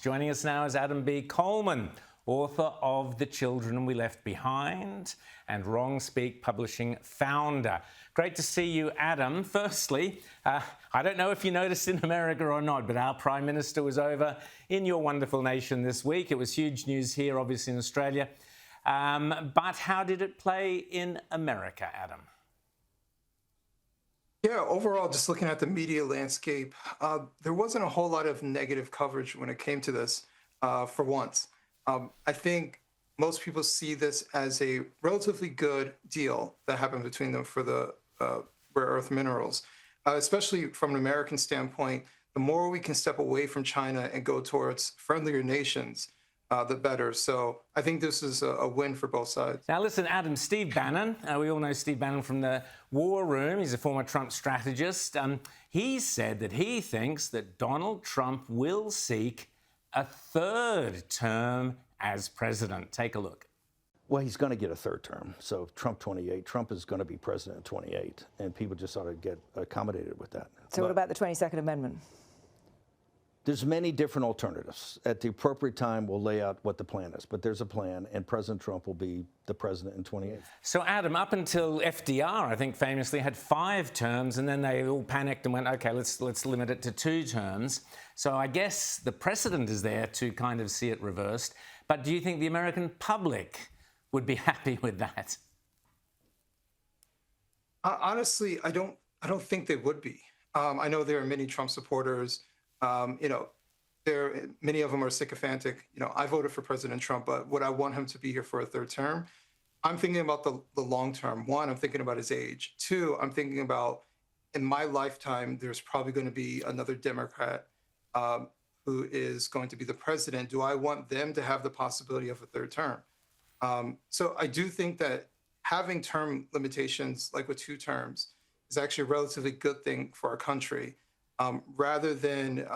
Joining us now is Adam B Coleman, author of The Children We Left Behind and Wrong Speak Publishing founder. Great to see you, Adam. Firstly, I don't know if you noticed in America or not, but our Prime Minister was over in your wonderful nation this week. It was huge news here, obviously, in Australia. But how did it play in America, Adam? Yeah, overall, just looking at the media landscape, there wasn't a whole lot of negative coverage when it came to this, for once. I think most people see this as a relatively good deal that happened between them for the rare earth minerals, especially from an American standpoint. The more we can step away from China and go towards friendlier nations, the better. So I think this is a win for both sides. Now, listen, Adam, Steve Bannon, we all know Steve Bannon from the War Room. He's a former Trump strategist. He said that he thinks that Donald Trump will seek a third term as president. Take a look. Well, he's going to get a third term. So Trump 28, Trump is going to be president in 28, and people just ought to get accommodated with that. So what about the 22nd Amendment? There's many different alternatives. At the appropriate time, we'll lay out what the plan is. But there's a plan, and President Trump will be the president in 28. So, Adam, up until FDR, I think famously had 5 terms, and then they all panicked and went, OK, let's limit it to 2 terms. So I guess the precedent is there to kind of see it reversed. But do you think the American public would be happy with that? Honestly, I don't think they would be. I know there are many Trump supporters. Many of them are sycophantic. I voted for President Trump, but would I want him to be here for a third term? I'm thinking about the long term. 1, I'm thinking about his age. 2, I'm thinking about in my lifetime, there's probably going to be another Democrat who is going to be the president. Do I want them to have the possibility of a third term? So I do think that having term limitations, like with 2 terms, is actually a relatively good thing for our country. Rather than,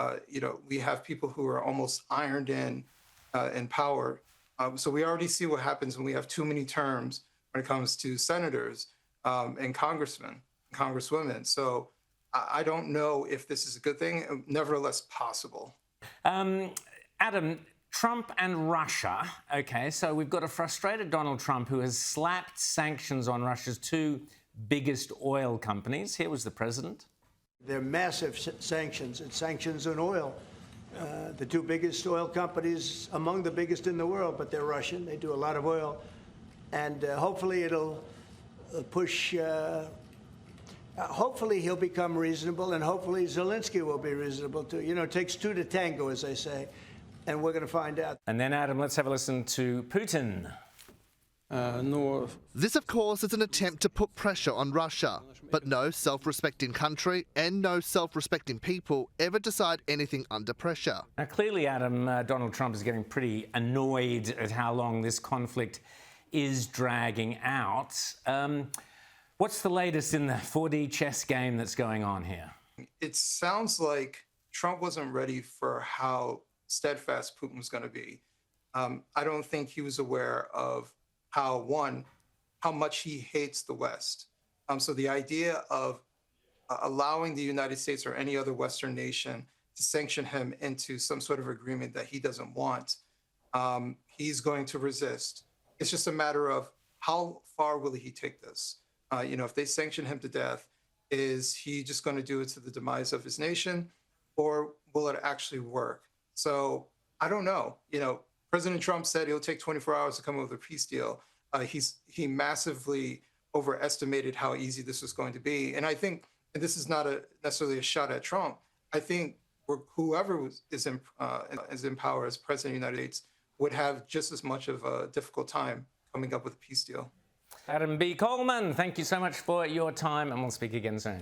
we have people who are almost ironed in power. So we already see what happens when we have too many terms when it comes to senators and congressmen, and congresswomen. So I don't know if this is a good thing, nevertheless possible. Adam, Trump and Russia. OK, so we've got a frustrated Donald Trump who has slapped sanctions on Russia's 2 biggest oil companies. Here was the president. They're massive sanctions. It's sanctions on oil. The 2 biggest oil companies, among the biggest in the world, but they're Russian. They do a lot of oil. And hopefully it'll push, hopefully he'll become reasonable, and hopefully Zelensky will be reasonable too. It takes 2 to tango, as they say, and we're going to find out. And then, Adam, let's have a listen to Putin. This, of course, is an attempt to put pressure on Russia. But no self-respecting country and no self-respecting people ever decide anything under pressure. Now, clearly, Adam, Donald Trump is getting pretty annoyed at how long this conflict is dragging out. What's the latest in the 4D chess game that's going on here? It sounds like Trump wasn't ready for how steadfast Putin was going to be. I don't think he was aware of how much he hates the West. So the idea of allowing the United States or any other Western nation to sanction him into some sort of agreement that he doesn't want, he's going to resist. It's just a matter of how far will he take this? If they sanction him to death, is he just going to do it to the demise of his nation, or will it actually work? So I don't know. President Trump said he'll take 24 hours to come up with a peace deal. He massively overestimated how easy this was going to be. And I think, and this is not necessarily a shot at Trump, I think whoever is in power as president of the United States would have just as much of a difficult time coming up with a peace deal. Adam B Coleman, thank you so much for your time, and we'll speak again soon.